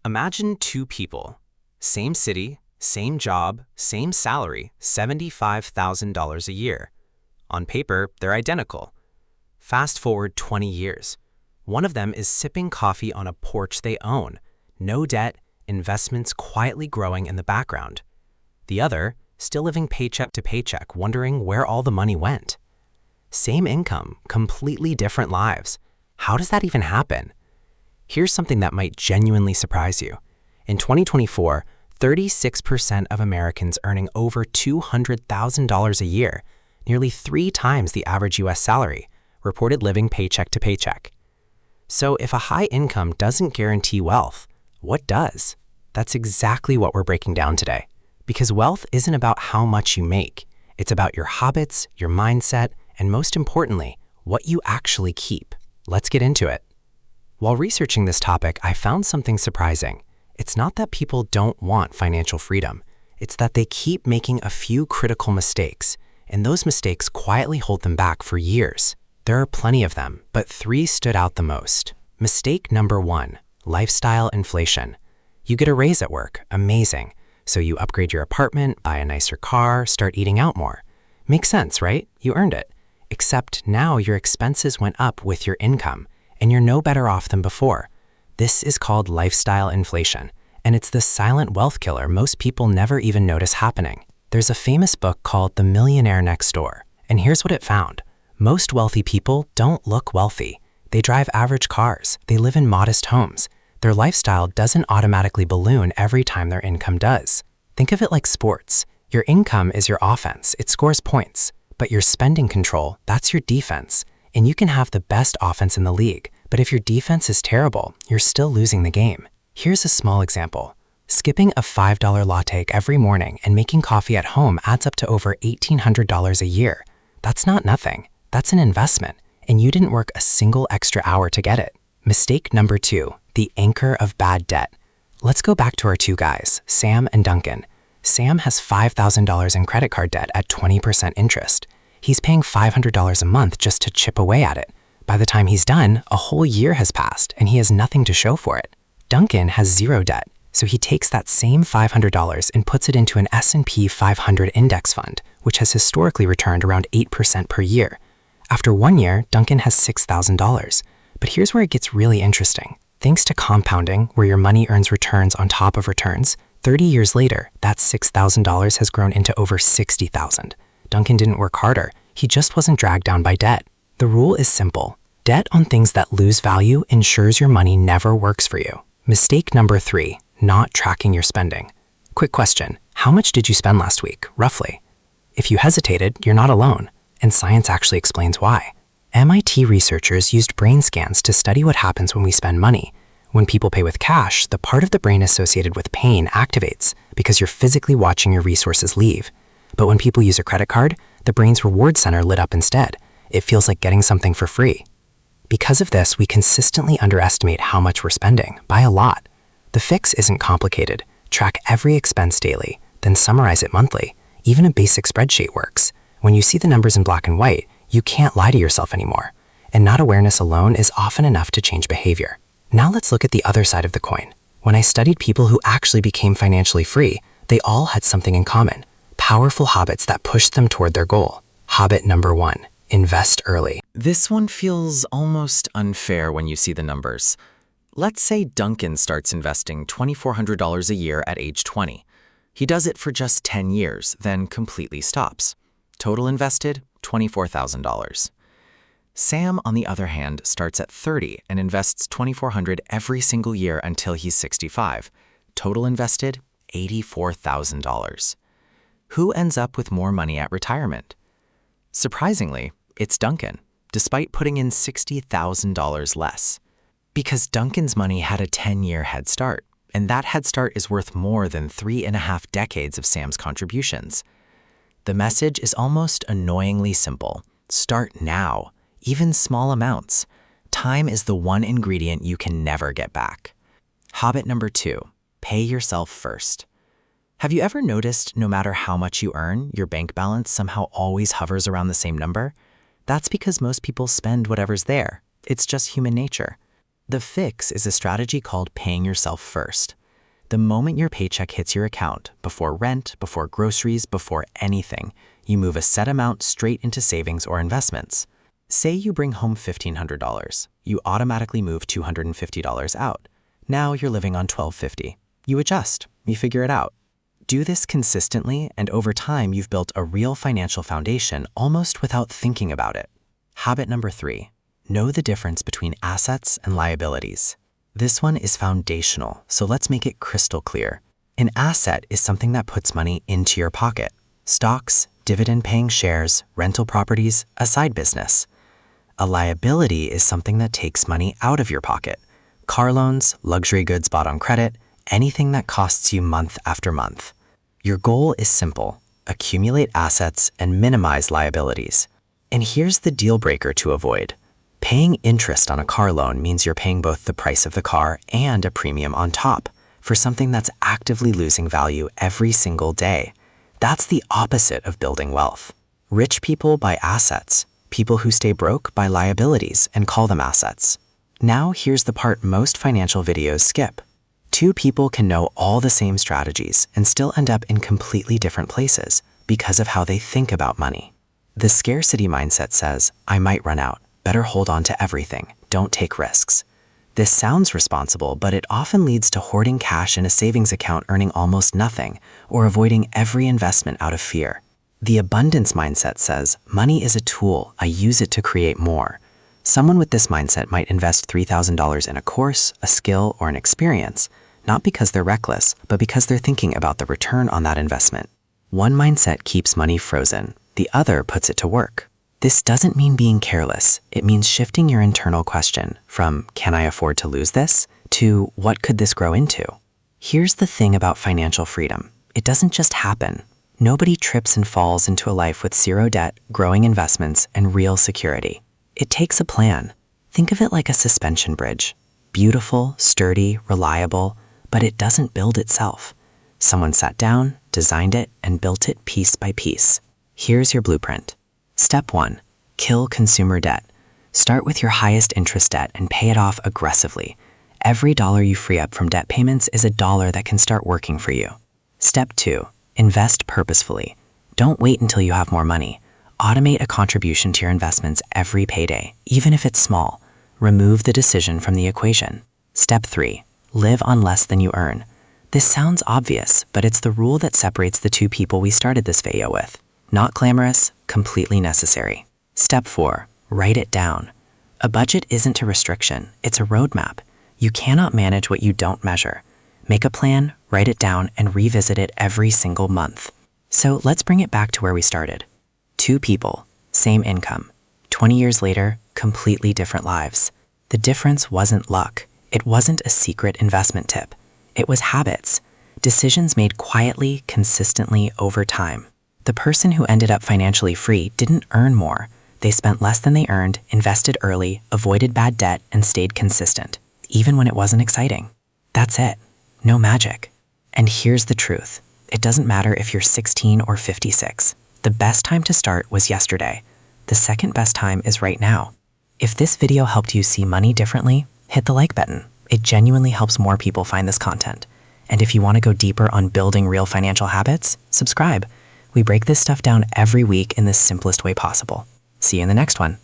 Imagine two people, same city, same job, same salary, $75,000 a year. On paper, they're identical. Fast forward 20 years. One of them is sipping coffee on a porch they own, no debt, investments quietly growing in the background. The other, still living paycheck to paycheck, wondering where all the money went. Same income, completely different lives. How does that even happen? Here's something that might genuinely surprise you. In 2024, 36% of Americans earning over $200,000 a year, nearly 3 times the average US salary, reported living paycheck to paycheck. So if a high income doesn't guarantee wealth, what does? That's exactly what we're breaking down today. Because wealth isn't about how much you make. It's about your habits, your mindset, and most importantly, what you actually keep. Let's get into it. While researching this topic, I found something surprising. It's not that people don't want financial freedom. It's that they keep making a few critical mistakes, and those mistakes quietly hold them back for years. There are plenty of them, but 3 stood out the most. Mistake number 1, lifestyle inflation. You get a raise at work, amazing. So you upgrade your apartment, buy a nicer car, start eating out more. Makes sense, right? You earned it. Except now your expenses went up with your income, and you're no better off than before. This is called lifestyle inflation, and it's the silent wealth killer most people never even notice happening. There's a famous book called The Millionaire Next Door, and here's what it found. Most wealthy people don't look wealthy. They drive average cars, they live in modest homes. Their lifestyle doesn't automatically balloon every time their income does. Think of it like sports. Your income is your offense, it scores points. But your spending control, that's your defense. And you can have the best offense in the league, but if your defense is terrible, you're still losing the game. Here's a small example. Skipping a $5 latte every morning and making coffee at home adds up to over $1,800 a year. That's not nothing. That's an investment, and you didn't work a single extra hour to get it. Mistake number 2, the anchor of bad debt. Let's go back to our 2 guys, Sam and Duncan. Sam has $5,000 in credit card debt at 20% interest. He's paying $500 a month just to chip away at it. By the time he's done, a whole year has passed and he has nothing to show for it. Duncan has 0 debt, so he takes that same $500 and puts it into an S&P 500 index fund, which has historically returned around 8% per year. After 1 year, Duncan has $6,000. But here's where it gets really interesting. Thanks to compounding, where your money earns returns on top of returns, 30 years later, that $6,000 has grown into over $60,000. Duncan didn't work harder, he just wasn't dragged down by debt. The rule is simple. Debt on things that lose value ensures your money never works for you. Mistake number 3, not tracking your spending. Quick question, how much did you spend last week, roughly? If you hesitated, you're not alone, and science actually explains why. MIT researchers used brain scans to study what happens when we spend money. When people pay with cash, the part of the brain associated with pain activates because you're physically watching your resources leave. But when people use a credit card, the brain's reward center lit up instead. It feels like getting something for free. Because of this, we consistently underestimate how much we're spending, by a lot. The fix isn't complicated. Track every expense daily, then summarize it monthly. Even a basic spreadsheet works. When you see the numbers in black and white, you can't lie to yourself anymore. And not awareness alone is often enough to change behavior. Now let's look at the other side of the coin. When I studied people who actually became financially free, they all had something in common. Powerful habits that pushed them toward their goal. Habit number 1, invest early. This one feels almost unfair when you see the numbers. Let's say Duncan starts investing $2,400 a year at age 20. He does it for just 10 years, then completely stops. Total invested, $24,000. Sam, on the other hand, starts at 30 and invests $2,400 every single year until he's 65. Total invested, $84,000. Who ends up with more money at retirement? Surprisingly, it's Duncan, despite putting in $60,000 less. Because Duncan's money had a 10-year head start, and that head start is worth more than 3.5 decades of Sam's contributions. The message is almost annoyingly simple. Start now, even small amounts. Time is the one ingredient you can never get back. Habit number 2, pay yourself first. Have you ever noticed no matter how much you earn, your bank balance somehow always hovers around the same number? That's because most people spend whatever's there. It's just human nature. The fix is a strategy called paying yourself first. The moment your paycheck hits your account, before rent, before groceries, before anything, you move a set amount straight into savings or investments. Say you bring home $1,500. You automatically move $250 out. Now you're living on $1,250. You adjust. You figure it out. Do this consistently, and over time, you've built a real financial foundation almost without thinking about it. Habit number 3. Know the difference between assets and liabilities. This one is foundational, so let's make it crystal clear. An asset is something that puts money into your pocket. Stocks, dividend-paying shares, rental properties, a side business. A liability is something that takes money out of your pocket. Car loans, luxury goods bought on credit, anything that costs you month after month. Your goal is simple: accumulate assets and minimize liabilities. And here's the deal breaker to avoid. Paying interest on a car loan means you're paying both the price of the car and a premium on top for something that's actively losing value every single day. That's the opposite of building wealth. Rich people buy assets. People who stay broke buy liabilities and call them assets. Now here's the part most financial videos skip. Two people can know all the same strategies and still end up in completely different places because of how they think about money. The scarcity mindset says, I might run out. Better hold on to everything. Don't take risks. This sounds responsible, but it often leads to hoarding cash in a savings account earning almost nothing, or avoiding every investment out of fear. The abundance mindset says, money is a tool. I use it to create more. Someone with this mindset might invest $3,000 in a course, a skill, or an experience, not because they're reckless, but because they're thinking about the return on that investment. One mindset keeps money frozen. The other puts it to work. This doesn't mean being careless. It means shifting your internal question from, can I afford to lose this? To, what could this grow into? Here's the thing about financial freedom. It doesn't just happen. Nobody trips and falls into a life with zero debt, growing investments, and real security. It takes a plan. Think of it like a suspension bridge. Beautiful, sturdy, reliable, but it doesn't build itself. Someone sat down, designed it, and built it piece by piece. Here's your blueprint. Step 1. Kill consumer debt. Start with your highest interest debt and pay it off aggressively. Every dollar you free up from debt payments is a dollar that can start working for you. Step 2. Invest purposefully. Don't wait until you have more money. Automate a contribution to your investments every payday, even if it's small. Remove the decision from the equation. Step 3. Live on less than you earn. This sounds obvious, but it's the rule that separates the two people we started this video with. Not glamorous, completely necessary. Step 4. Write it down. A budget isn't a restriction, it's a roadmap. You cannot manage what you don't measure. Make a plan, write it down, and revisit it every single month. So let's bring it back to where we started. Two people, same income. 20 years later, completely different lives. The difference wasn't luck. It wasn't a secret investment tip. It was habits. Decisions made quietly, consistently over time. The person who ended up financially free didn't earn more. They spent less than they earned, invested early, avoided bad debt, and stayed consistent, even when it wasn't exciting. That's it. No magic. And here's the truth. It doesn't matter if you're 16 or 56. The best time to start was yesterday. The second best time is right now. If this video helped you see money differently, hit the like button. It genuinely helps more people find this content. And if you want to go deeper on building real financial habits, subscribe. We break this stuff down every week in the simplest way possible. See you in the next one.